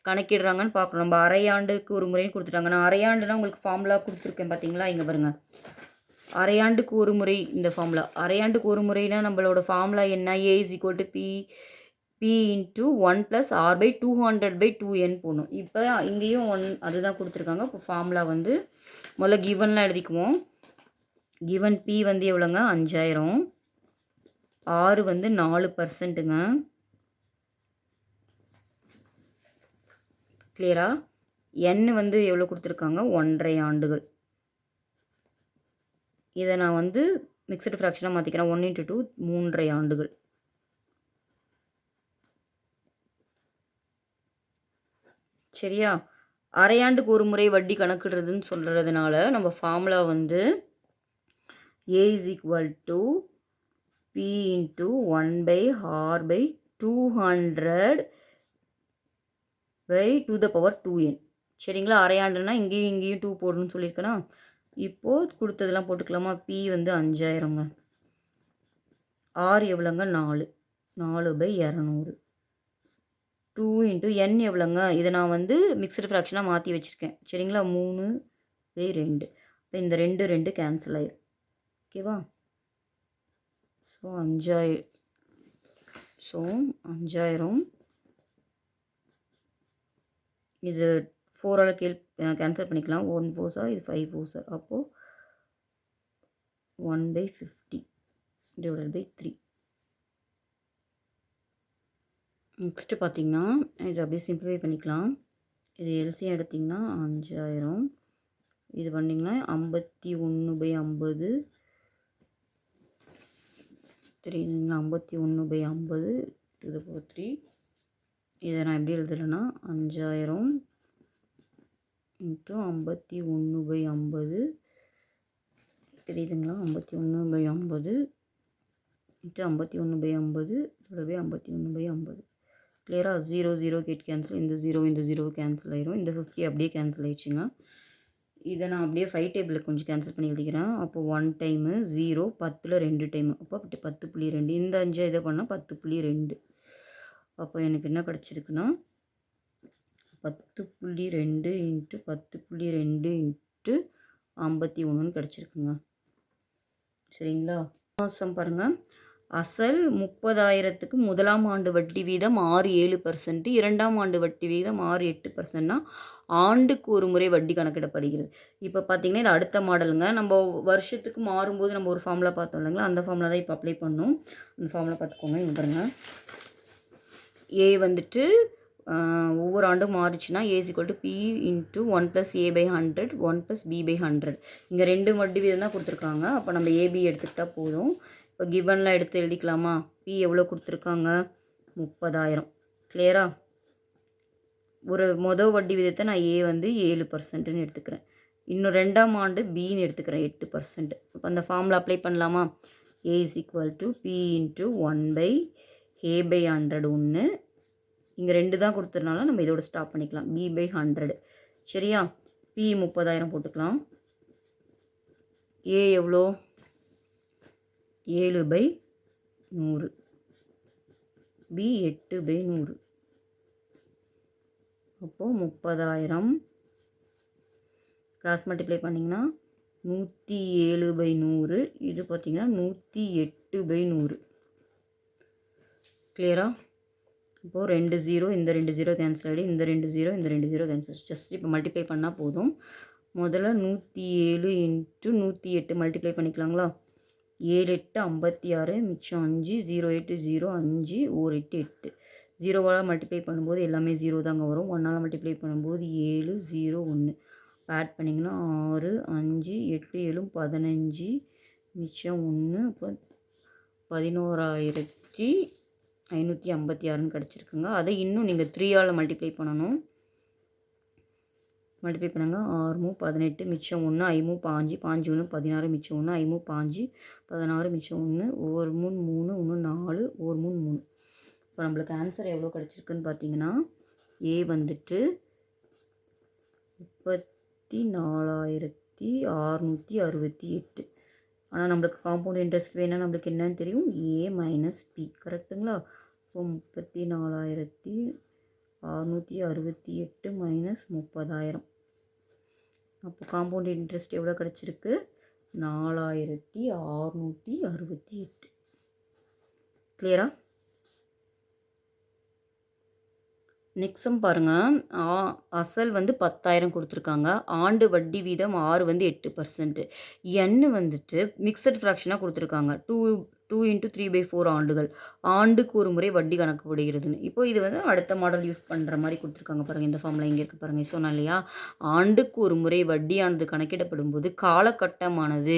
கணக்கிடுறாங்கன்னு பார்க்கணும். நம்ம அரையாண்டுக்கு ஒரு முறைன்னு குடுத்துட்டாங்க. நான் அரையாண்டுனா உங்களுக்கு ஃபார்முலா குடுத்துருக்கேன் பார்த்தீங்களா? இங்க பாருங்க. அரையாண்டுக்கு ஒரு முறை இந்த ஃபார்முலா. அரையாண்டுக்கு ஒரு முறைனா நம்மளோட ஃபார்முலா என்ன? A = P × 1 + R/200/2n போடணும். இப்ப இங்கேயும் 1 அதுதான் குடுத்துருக்காங்க. இப்போ ஃபார்முலா வந்து முதல்ல கிவன்லாம் எழுதிக்குவோம். கிவன் P வந்து எவ்வளோங்க? 5000. R வந்து 4%ங்க. கிளியரா? N வந்து எவ்வளோ குடுத்துருக்காங்க? 1½ ஆண்டுகள். இதை நான் வந்து மிக்ஸ்டு ஃப்ராக்ஷனாக மாற்றிக்கிறேன். 1 × 2 3½ ஆண்டுகள். சரியா? அரையாண்டுக்கு ஒரு முறை வட்டி கணக்கிடுறதுன்னு சொல்கிறதுனால நம்ம ஃபார்முலா வந்து A = P × 1/R/200/2n. சரிங்களா? அரையாண்டுனா இங்கேயும் 2 போடணும்னு சொல்லியிருக்கேனா? இப்போது கொடுத்ததெல்லாம் போட்டுக்கலாமா? P வந்து 5000ங்க. R எவ்வளோங்க? 4. 4/200. 2 × n எவ்வளோங்க? இதை நான் வந்து மிக்ஸ்டு ஃப்ராக்ஷனாக மாற்றி வச்சுருக்கேன். சரிங்களா? 3/2. இப்போ இந்த 2 கேன்சல் ஆயிடும். ஓகேவா? ஸோ 5000 இது 4ஆல் கேன்சல் பண்ணிக்கலாம். 1 4 சார், இது 5 4 சார். அப்போது 1/50 / 3. நெக்ஸ்ட்டு பார்த்தீங்கன்னா இது அப்படியே சிம்பிளிஃபை பண்ணிக்கலாம். இது எல்சிஎம் எடுத்திங்கன்னா 5000 இது பண்ணிங்கன்னா 51/50 தெரியுதுங்களா? 51/50 / 3. இதை நான் எப்படி எழுதுறேன்னா 5000 × 51/50 தெரியுதுங்களா? 51/50 × 51/50 / 51/50. கிளியரா? 0 0 கேன்சல். இந்த 0 கேன்சல் ஆயிரும். இந்த 50 அப்படியே கேன்சல் ஆயிடுச்சுங்க. இதை நான் அப்படியே 5 டேபிளில் கொஞ்சம் கேன்சல் பண்ணி எழுதிக்கிறேன். அப்போ 1 டைமு 0 10ல் 2 டைமு அப்போ 10.2. இந்த 5 இதை பண்ணால் 10.2. அப்போ எனக்கு என்ன கிடச்சிருக்குன்னா 10.2 × 10.2 × 51ன்னு கிடச்சிருக்குங்க. சரிங்களா? மாதம் பாருங்கள். அசல் 30,000க்கு முதலாம் ஆண்டு வட்டி வீதம் 6.7%, இரண்டாம் ஆண்டு வட்டி வீதம் 6.8%னா ஆண்டுக்கு ஒரு முறை வட்டி கணக்கிடப்படுகிறது. இப்போ பார்த்தீங்கன்னா இது அடுத்த மாடலுங்க. நம்ம வருஷத்துக்கு மாறும்போது நம்ம ஒரு ஃபார்முலா பார்த்தோம் இல்லைங்களா? அந்த ஃபார்முலா தான் இப்போ அப்ளை பண்ணணும். அந்த ஃபார்முலா பார்த்துக்கோங்க. இங்கே பாருங்கள். A வந்துட்டு ஒவ்வொரு ஆண்டும் மாறிச்சுன்னா A = P × 1 + A/100 1 + B/100. இங்கே 2 வட்டி வீதம் தான் கொடுத்துருக்காங்க. அப்போ நம்ம AB எடுத்துக்கிட்டால் போதும். இப்போ கிவன்லாம் எடுத்து எழுதிக்கலாமா? P எவ்வளோ கொடுத்துருக்காங்க? 30,000. கிளியரா? ஒரு மொதல் வட்டி விதத்தை நான் A வந்து 7%ன்னு எடுத்துக்கிறேன். இன்னும் ரெண்டாம் ஆண்டு Bன்னு எடுத்துக்கிறேன் 8%. இப்போ அந்த ஃபார்முலா அப்ளை பண்ணலாமா? A = P × 1/A/100 1. இங்கே 2 தான் கொடுத்ததுனால நம்ம இதோட ஸ்டாப் பண்ணிக்கலாம். B/100. சரியா? P 30,000 போட்டுக்கலாம். A எவ்வளோ? 7/100. B 8/100. அப்போது 30,000 கிராஸ் மல்டிப்ளை பண்ணிங்கன்னா 107/100. இது பார்த்திங்கன்னா 108/100. கிளியரா? இப்போது 2 0 இந்த 2 0 கேன்சல் ஆகிடும். இந்த 2 0 இந்த 2 0 கேன்சல். ஜஸ்ட் இப்போ மல்டிப்ளை பண்ணால் போதும். முதல்ல 107 × 108 மல்டிப்ளை பண்ணிக்கலாங்களா? 7 8 56 மிச்சம் 5 0 8 0 5 1 8 8. 0வால் மல்டிப்ளை பண்ணும்போது எல்லாமே 0 தாங்க வரும். 1ஆல் மல்டிப்ளை பண்ணும்போது 7 0 1. ஆட் பண்ணிங்கன்னா 6 5 8 7 15 மிச்சம் 1 இப்போ 11,556ன்னு கிடச்சிருக்குங்க. அதை இன்னும் நீங்கள் 3ஆல் மல்டிப்ளை பண்ணணும். மல்டிப்ளை பண்ணுங்கள். 6 18 மிச்சம் 1 5 5 5 1 16 மிச்சம் 1 5 5 16 மிச்சம் 1 1 3 3 1 4 1 3 3. இப்போ நம்மளுக்கு ஆன்சர் எவ்வளோ கிடச்சிருக்குன்னு பார்த்தீங்கன்னா A வந்துட்டு 34,668. ஆனால் நம்மளுக்கு காம்பவுண்ட் இன்ட்ரெஸ்ட் வேணால் நம்மளுக்கு என்னன்னு தெரியும், ஏ மைனஸ் பி. கரெக்டுங்களா? இப்போ 34,668 மைனஸ் 30,000. அப்போ காம்பவுண்ட் இன்ட்ரெஸ்ட் எவ்வளோ கிடச்சிருக்கு? 4,668. கிளியரா? நெக்ஸ்ட் சம் பாருங்கள். அசல் வந்து 10,000 கொடுத்துருக்காங்க. ஆண்டு வட்டி வீதம் 6 வந்து 8%. எண் வந்துட்டு மிக்சட் ஃப்ராக்ஷனாக கொடுத்துருக்காங்க. 2 இன்ட்டு 3/4 ஆண்டுகள். ஆண்டுக்கு ஒரு முறை வட்டி கணக்குப்படுகிறதுன்னு. இப்போ இது வந்து அடுத்த மாடல் யூஸ் பண்ணுற மாதிரி கொடுத்துருக்காங்க பாருங்கள். இந்த ஃபார்மில் இங்கே இருக்குது பாருங்கள். சொன்னேன் இல்லையா, ஆண்டுக்கு ஒரு முறை வட்டியானது கணக்கிடப்படும் போது காலகட்டமானது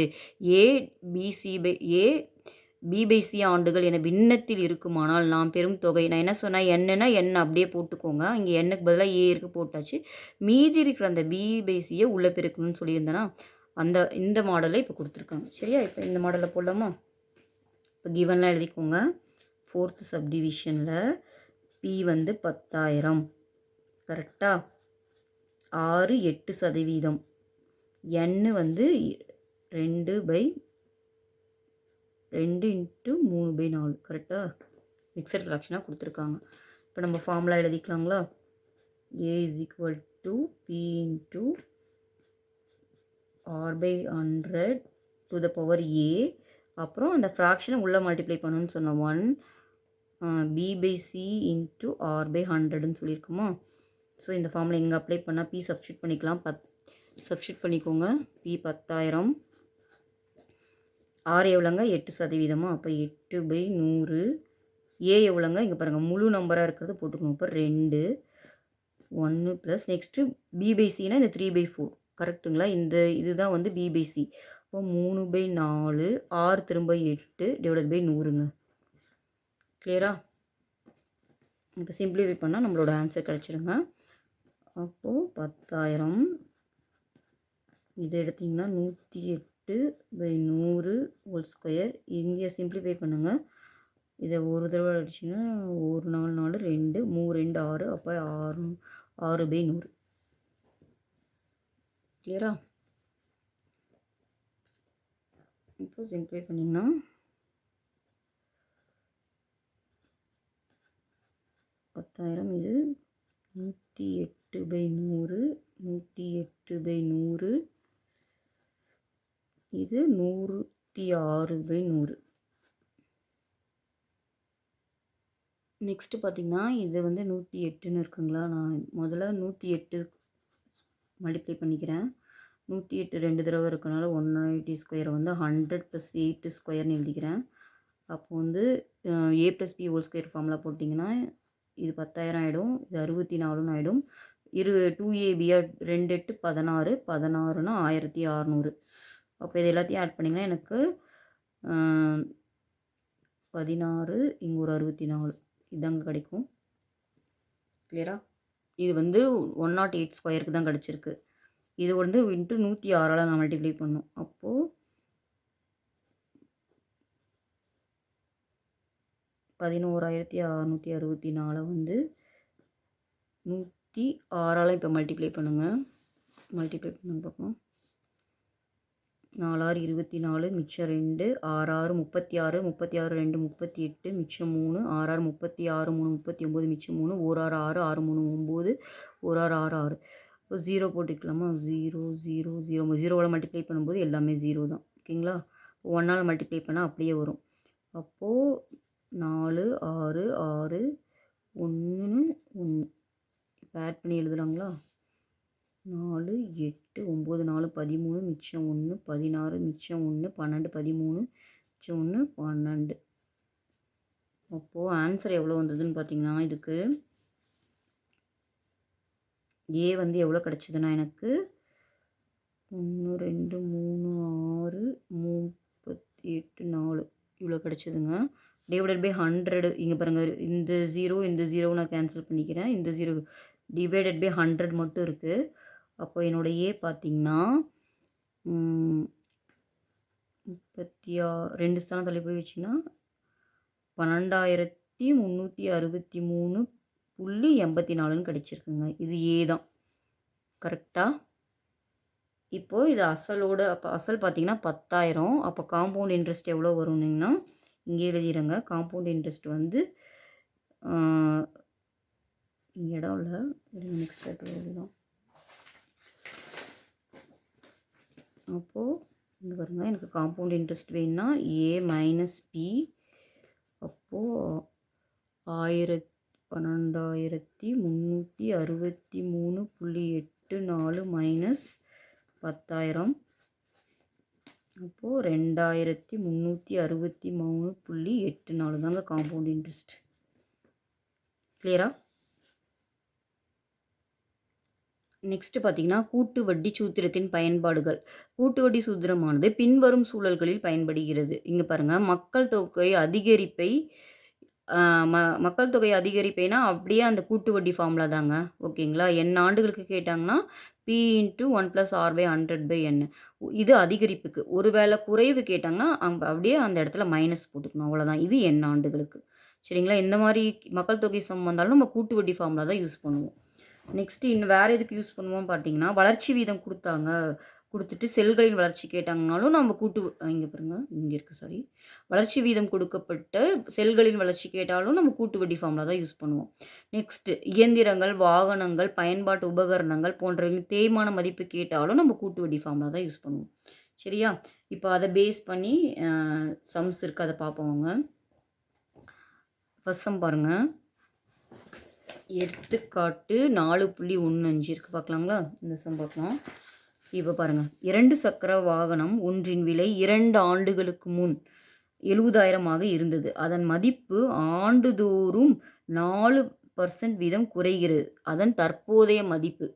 B/C ஆண்டுகள் என பின்னத்தில் இருக்குமானால் நாம் பெறும் தொகை. நான் என்ன சொன்னேன், எண்ணுனா எண் அப்படியே போட்டுக்கோங்க. இங்கே எண்ணுக்கு பதிலாக ஏ இருக்கு போட்டாச்சு. மீதி இருக்கிற அந்த B/Cயை உள்ளே பெருக்கணும்னு சொல்லியிருந்தேன்னா இந்த மாடலை இப்போ கொடுத்துருக்காங்க. சரியா? இப்போ இந்த மாடலில் போடலாமா? இப்போ கிவன்லாம் எழுதிக்கோங்க. 4th சப்டிவிஷனில் P வந்து 10,000. கரெக்டாக? 6 8%. எண் வந்து 2 இன்ட்டு 3/4. கரெக்டாக? மிக்சட் ஃப்ராக்ஷனாக கொடுத்துருக்காங்க. இப்போ நம்ம ஃபார்முலா எழுதிக்கலாங்களா? A = P into R/100 to the power A. அப்புறம் அந்த ஃப்ராக்ஷனை உள்ளே மல்டிப்ளை பண்ணணும்னு சொன்னோம். 1 B/C இன்ட்டு R/100ன்னு சொல்லியிருக்கோமா? ஸோ இந்த ஃபார்முலா எங்கே அப்ளை பண்ணால் P சப்ஸ்டியூட் பண்ணிக்கலாம். சப்ஸ்டியூட் பண்ணிக்கோங்க. P 10,000. R எவ்வளோங்க? 8%. அப்போ 8/100. A எவ்வளோங்க? இங்கே பாருங்கள், முழு நம்பராக இருக்கிறது போட்டுக்கணும். இப்போ 2 1 ப்ளஸ் நெக்ஸ்ட்டு B/Cனா இந்த 3/4. கரெக்டுங்களா? இதுதான் வந்து B/C. இப்போ 3/4 R திரும்ப 8 /100ங்க. கிளியரா? இப்போ சிம்பிளிஃபை பண்ணால் நம்மளோட ஆன்சர் கிடச்சிருங்க. அப்போது 10,000 இது எடுத்திங்கன்னா 108/100 ஹோல் ஸ்கொயர். இங்கே சிம்பிளிஃபை பண்ணுங்கள். இதை ஒரு தடவை அடிச்சிங்கன்னா 1 4 4 2 3 2 6. அப்போ 6/100. கிளியரா? இப்போ சிம்பிளிஃபை பண்ணிங்கன்னா 10,000 இது 108/100 108/100 இது 106/100. நெக்ஸ்ட்டு பார்த்திங்கன்னா இது வந்து 108ன்னு இருக்குங்களா? நான் முதல்ல 108 மல்டிப்ளை பண்ணிக்கிறேன். 108 2 தடவை இருக்கனால 180² வந்து 100 + 8² எழுதிக்கிறேன். அப்போ வந்து A+B ஹோல் ஸ்கொயர் ஃபார்முலா போட்டிங்கன்னா இது 10,000 ஆகிடும். இது 64ன்னு ஆகிடும். 2AB 2 8 16 16னா 1600. அப்போ இது எல்லாத்தையும் ஆட் பண்ணிங்கன்னா எனக்கு 16 இங்கே ஒரு 64 இதாங்க கிடைக்கும். கிளியரா? இது வந்து 108² தான் கிடச்சிருக்கு. இது வந்து இன்ட்டு 106ஆல் நான் மல்டிப்ளை பண்ணணும். அப்போது 11,664 வந்து 106ஆல் இப்போ மல்டிப்ளை பண்ணுங்கள். மல்டிப்ளை பண்ணுங்க பார்ப்போம். 4 6 24 மிச்சம் 2 6 6 36 36 2 38 மிச்சம் 3 6 6 36 3 39 மிச்சம் 3 1 6 6 6 3 9 1 6 6 6. இப்போ 0 போட்டுக்கலாமா? 0 0 0 0வால் மல்டிப்ளை பண்ணும்போது எல்லாமே 0 தான். ஓகேங்களா? 1ஆல் மல்டிப்ளை பண்ணால் அப்படியே வரும். அப்போது 4 6 6 1 1. இப்போ ஆட் பண்ணி எழுதுகிறாங்களா? 4 8 9 4 13 மிச்சம் 1 16 மிச்சம் 1 12 13 மிச்சம் 1 12. அப்போது ஆன்சர் எவ்வளோ வந்ததுன்னு பார்த்தீங்கன்னா இதுக்கு ஏ வந்து எவ்வளோ கிடச்சிதுன்னா எனக்கு 1 2 3 6 38 4 இவ்வளோ கிடச்சிதுங்க. /100. இங்கே பாருங்கள், இந்த 0 நான் கேன்சல் பண்ணிக்கிறேன். இந்த 0 /100 மட்டும் இருக்குது. அப்போ என்னோடய ஏ பார்த்திங்கன்னா 2 ஸ்தானம் தள்ளி போய் வச்சிங்கன்னா 12,363.84ன்னு கிடச்சிருக்குங்க. இது ஏ தான். கரெக்டாக? இப்போது இது அசலோட அப்போ அசல் பார்த்தீங்கன்னா 10,000. அப்போ காம்பவுண்ட் இன்ட்ரெஸ்ட் எவ்வளோ வரும்னீங்கன்னா இங்கே எழுதிடுங்க. காம்பவுண்ட் இன்ட்ரெஸ்ட் வந்து இங்கே இடம் இல்லை, நெக்ஸ்ட் லெட்டர் எழுதலாம். அப்போது இங்கே பாருங்க, எனக்கு காம்பவுண்ட் இன்ட்ரெஸ்ட் வேணும்னா ஏ மைனஸ் பி. அப்போது 12,363.84 மைனஸ் 10,000. அப்போது 2,363.84 தாங்க காம்பவுண்ட் இன்ட்ரெஸ்ட். கிளியரா? நெக்ஸ்ட் பார்த்தீங்கன்னா கூட்டு வட்டி சூத்திரத்தின் பயன்பாடுகள். கூட்டு வட்டி சூத்திரமானது பின்வரும் சூழல்களில் பயன்படுகிறது. இங்கே பாருங்கள், மக்கள் தொகை அதிகரிப்பைனா அப்படியே அந்த கூட்டு வட்டி ஃபார்முலா தாங்க. ஓகேங்களா? n ஆண்டுகளுக்கு கேட்டாங்கன்னா p × 1+r/100/n. இது அதிகரிப்புக்கு. ஒருவேளை குறைவு கேட்டாங்கன்னா அப்படியே அந்த இடத்துல மைனஸ் போட்டுக்கணும், அவ்வளோதான். இது n ஆண்டுகளுக்கு. சரிங்களா? இந்த மாதிரி மக்கள் தொகை சம் வந்தாலும் நம்ம கூட்டு வட்டி ஃபார்முலா தான் யூஸ் பண்ணுவோம். நெக்ஸ்ட்டு இன்னும் வேறு எதுக்கு யூஸ் பண்ணுவோம் பார்த்தீங்கன்னா, வளர்ச்சி வீதம் கொடுத்துட்டு செல்களின் வளர்ச்சி கேட்டாங்கனாலும் நம்ம இங்கே பாருங்க, இங்கே இருக்குது, சாரி. வளர்ச்சி வீதம் கொடுக்கப்பட்ட செல்களின் வளர்ச்சி கேட்டாலும் நம்ம கூட்டு வட்டி ஃபார்முலா தான் யூஸ் பண்ணுவோம். நெக்ஸ்ட்டு இயந்திரங்கள், வாகனங்கள், பயன்பாட்டு உபகரணங்கள் போன்றவைகளின் தேய்மான மதிப்பு கேட்டாலும் நம்ம கூட்டு வட்டி ஃபார்முலா தான் யூஸ் பண்ணுவோம். சரியா? இப்போ அதை பேஸ் பண்ணி சம்ஸ் இருக்குது, அதை பார்ப்போங்க. ஃபர்ஸ்ட் சம் பாருங்கள். எடுத்துக்காட்டு 4.15 இருக்குது, பார்க்கலாங்களா? இந்த சம் பார்க்கலாம். இப்போ பாருங்கள், 2 சக்கர வாகனம் ஒன்றின் விலை 2 ஆண்டுகளுக்கு முன் 70,000 இருந்தது. அதன் மதிப்பு ஆண்டுதோறும் 4% வீதம் குறைகிறது. அதன் தற்போதைய மதிப்பு.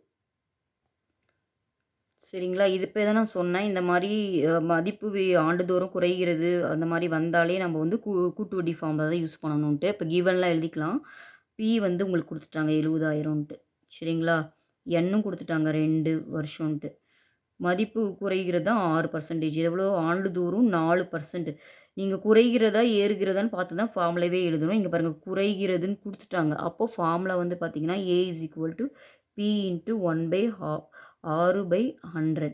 சரிங்களா? இது இப்போ எதனா சொன்னேன், இந்த மாதிரி மதிப்பு ஆண்டுதோறும் குறைகிறது அந்த மாதிரி வந்தாலே நம்ம வந்து கூட்டு வட்டி ஃபார்முலா தான் யூஸ் பண்ணணுன்ட்டு. இப்போ கிவன்லாம் எழுதிக்கலாம். பி வந்து உங்களுக்கு கொடுத்துட்டாங்க 70,000ன்ட்டு. சரிங்களா? எண்ணும் கொடுத்துட்டாங்க 2 வருஷம்ன்ட்டு. மதிப்பு குறைகிறது தான் 6%. எவ்வளோ? ஆண்டுதோறும் 4%. நீங்கள் குறைகிறதா ஏறுகிறதான்னு பார்த்து தான் ஃபார்முலாவே எழுதணும். இங்கே பாருங்கள், குறைகிறதுன்னு கொடுத்துட்டாங்க. அப்போது ஃபார்முலா வந்து பார்த்தீங்கன்னா A = P × 1/6/100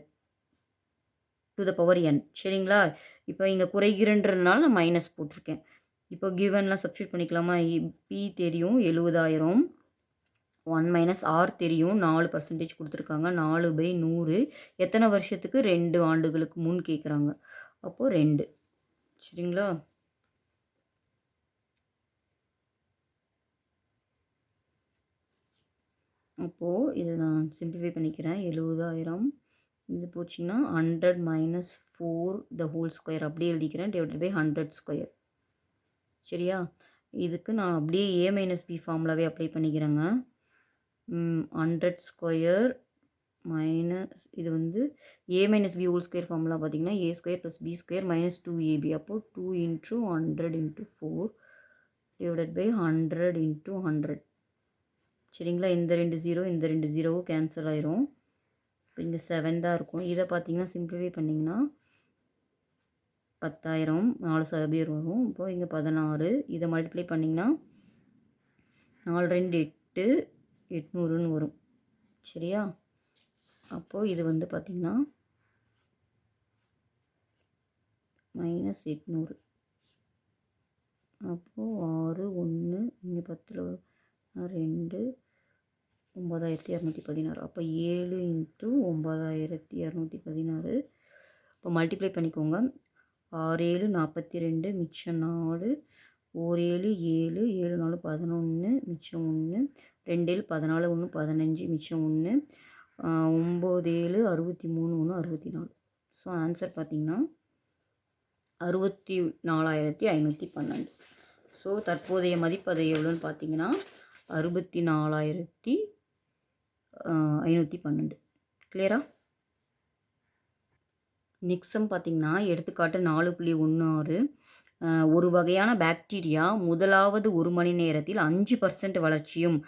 to the power n. சரிங்களா? இப்போ இங்கே குறைகிறன்றதுனால நான் மைனஸ் போட்டிருக்கேன். இப்போ கிவன்லாம் சப்ஸ்டியூட் பண்ணிக்கலாமா? P தெரியும் 70,000, 1 - R தெரியும் 4% கொடுத்துருக்காங்க. 4/100 எத்தனை வருஷத்துக்கு? 2 ஆண்டுகளுக்கு முன் கேட்குறாங்க. அப்போது 2. சரிங்களா? அப்போது இதை நான் சிம்பிளிஃபை பண்ணிக்கிறேன். 70,000 இது போச்சிங்கன்னா 100 - 4 the whole square அப்படியே எழுதிக்கிறேன், /100². சரியா? இதுக்கு நான் அப்படியே A - B ஃபார்முலாவே அப்ளை பண்ணிக்கிறேங்க. 100² மைனஸ் இது வந்து A - B whole square formula பார்த்தீங்கன்னா A² + B² - 2AB. அப்போது 2 × 100 × 4 /100 × 100. சரிங்களா? இந்த 2 0 இந்த 2 0 கேன்சல் ஆயிரும். இப்போ இங்கே 7 தான் இருக்கும். இதை பார்த்தீங்கன்னா சிம்பிளிஃபை பண்ணிங்கன்னா 10,000 4% வரும். இப்போது இங்கே 16. இதை மல்டிப்ளை பண்ணிங்கன்னா 4 2 8 800ன்னு வரும். சரியா? அப்போது இது வந்து பார்த்திங்கன்னா -800. அப்போது 6 1 இங்கே 10ல் 2 9,216. அப்போ 7 × 9,216. இப்போ மல்டிப்ளை பண்ணிக்கோங்க. 6 7 42 மிச்சம் 4, 1 7 7 7 4 11 மிச்சம் 1, 2 7 14 1 15 மிச்சம் 1, 9 7 63 1 64. ஸோ ஆன்சர் பார்த்திங்கன்னா 64,512. ஸோ தற்போதைய மதிப்பு அது எவ்வளோன்னு பார்த்தீங்கன்னா 64,512. கிளியரா? நெக்ஸ்ட் சம் பார்த்தீங்கன்னா எடுத்துக்காட்டு 4.16. ஒரு வகையான பாக்டீரியா முதலாவது 1 மணி நேரத்தில் 5% வளர்ச்சியும்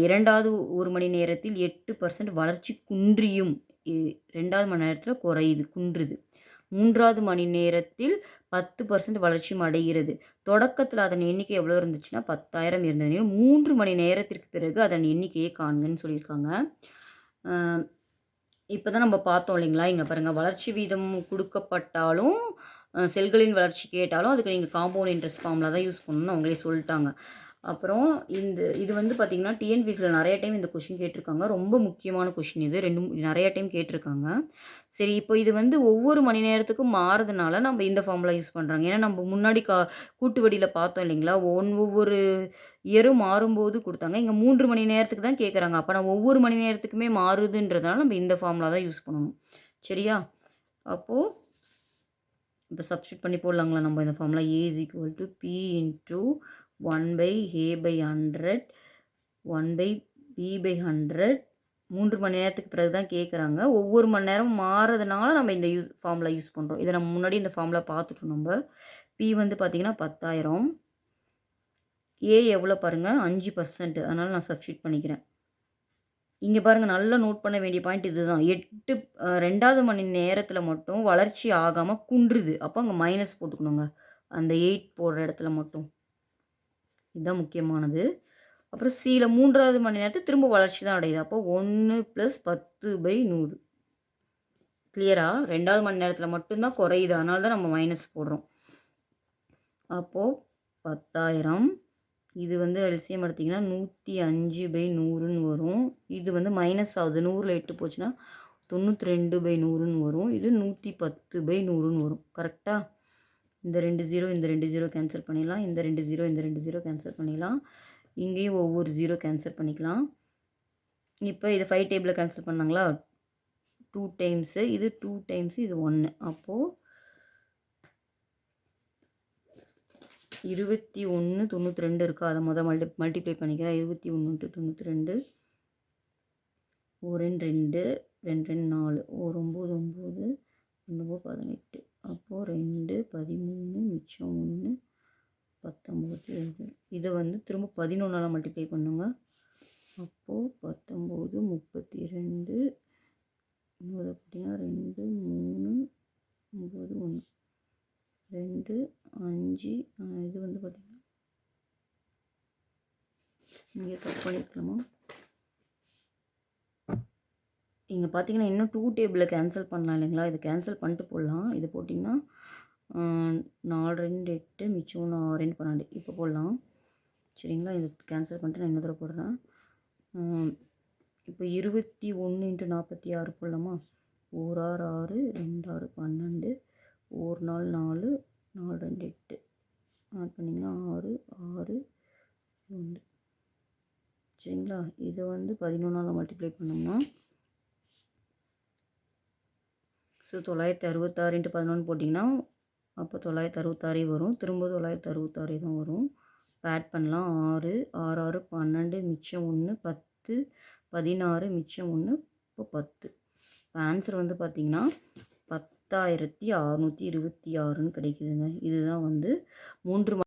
2வது 1 மணி நேரத்தில் 8% வளர்ச்சி குன்றியும் 2வது மணி நேரத்தில் குன்றுது 3வது மணி நேரத்தில் 10% வளர்ச்சியும் அடைகிறது. தொடக்கத்தில் அதன் எண்ணிக்கை எவ்வளோ இருந்துச்சுன்னா 10,000 இருந்தது. 3 மணி நேரத்திற்கு பிறகு அதன் எண்ணிக்கையை காண்கன்னு சொல்லியிருக்காங்க. இப்ப தான் நம்ம பார்த்தோம் இல்லைங்களா? இங்க பாருங்க வளர்ச்சி வீதம் குடுக்கப்பட்டாலும், செல்களின் வளர்ச்சி கேட்டாலும், அதுக்கு நீங்க காம்பவுண்ட் இன்ட்ரெஸ்ட் ஃபார்முலா தான் யூஸ் பண்ணணும்னு அவங்களே சொல்ட்டாங்க. அப்புறம் இது வந்து பார்த்தீங்கன்னா, டிஎன்பிஎஸ்சில நெறைய டைம் இந்த கொஸ்டின் கேட்டுருக்காங்க. ரொம்ப முக்கியமான கொஸ்டின் இது. நெறைய டைம் கேட்டுருக்காங்க. சரி, இப்போ இது வந்து ஒவ்வொரு மணி நேரத்துக்கும் மாறுதுனால, நம்ம இந்த ஃபார்முலா யூஸ் பண்றாங்க. ஏன்னா, நம்ம முன்னாடி கூட்டு வடில பார்த்தோம் இல்லைங்களா? ஒவ்வொரு இயரும் மாறும்போது குடுத்தாங்க. இங்க 3 மணி நேரத்துக்கு தான் கேட்குறாங்க. அப்ப நான் ஒவ்வொரு மணி நேரத்துக்குமே மாறுதுன்றதுனால, நம்ம இந்த ஃபார்முலா தான் யூஸ் பண்ணணும். சரியா? அப்போ இப்ப சப்ஸ்டிட்யூட் பண்ணி போடலாங்களா நம்ம இந்த formula? A is equal to P into 1/A/100 1/B/100 3 மணி நேரத்துக்கு பிறகு தான் கேட்குறாங்க. ஒவ்வொரு மணி நேரமும் மாறுறதுனால நம்ம இந்த ஃபார்முலா யூஸ் பண்ணுறோம். இதை நம்ம முன்னாடி இந்த ஃபார்முலா பார்த்துட்டோம் நம்ம. P வந்து பார்த்தீங்கன்னா 10,000. A எவ்வளோ பாருங்க 5%. அதனால் நான் சப்ஸ்டிட்யூட் பண்ணிக்கிறேன். இங்க பாருங்க நல்லா நோட் பண்ண வேண்டிய பாயிண்ட் இதுதான். 2வது மணி நேரத்தில மட்டும் வளர்ச்சி ஆகாம குன்றுது. அப்போ அங்க மைனஸ் போட்டுக்கணுங்க. அந்த 8 போடுற இடத்துல மட்டும். இதுதான் முக்கியமானது. அப்புறம் சில 3வது மணி நேரத்துல திரும்ப வளர்ச்சி தான் அடையுது. அப்போ 1 + 10/100. கிளியரா? 2வது மணி நேரத்தில மட்டும் தான் குறையுது. அதனால தான் நம்ம மைனஸ் போடுறோம். அப்போ 10,000 இது வந்து எல்சிஎம் எடுத்தீங்கன்னா 105/100ன்னு வரும். இது வந்து மைனஸ் ஆகுது. 100ல 8 போச்சுன்னா 92/100ன்னு வரும். இது 110/100ன்னு வரும். கரெக்ட்டா? இந்த 2 0 இந்த 2 0 கேன்சல் பண்ணிடலாம். இந்த 2 0 இந்த 2 0 கேன்சல் பண்ணிடலாம். இங்கேயும் ஒவ்வொரு 0 கேன்சல் பண்ணிக்கலாம். இப்போ இது 5 டேபிள கேன்சல் பண்ணாங்களா? 2 டைம்ஸு இது 2 டைம்ஸு இது 1. அப்போது 2192 இருக்கா? அதை மல்டிப்ளை பண்ணிக்கிறேன். 21 × 92 1 2 2 4 1 9 9 9 18. அப்போது 2 13 மிச்சம் 1 19. இதை வந்து திரும்ப 11ஆல் மல்டிப்ளை பண்ணுங்க. அப்போது 19 32 பார்த்தீங்கன்னா 2 3 9 1 2 5 இது வந்து பார்த்தீங்கன்னா இங்கே கட் பண்ணிக்கலாமா? இங்கே பார்த்தீங்கன்னா இன்னும் 2 டேபிளை கேன்சல் பண்ணலாம் இல்லைங்களா? இதை கேன்சல் பண்ணிட்டு போடலாம். இது போட்டிங்கன்னா 4 2 8 மிச்சம் 1 6 12 இப்போ போடலாம். சரிங்களா? இது கேன்சல் பண்ணிட்டு நான் இன்னொரு தடவை போடுறேன். இப்போ 21 × 46 போடலாமா? 1 6 6 2 6 12 1 4 4 4 2 8 ஆட் பண்ணிங்கன்னா 6 6 1. சரிங்களா? இதை வந்து 11ஆல் மல்டிப்ளை பண்ணோம்னா ஸோ 966 × 11 போட்டிங்கன்னா அப்போ 966 வரும். திரும்ப 966 தான் வரும். இப்போ ஆட் பண்ணலாம். 6 6 6 12 மிச்சம் 1 10 16 மிச்சம் 1 இப்போ 10. இப்போ ஆன்சர் வந்து பார்த்திங்கன்னா 10,626ன்னு கிடைக்குதுங்க. இதுதான் வந்து 3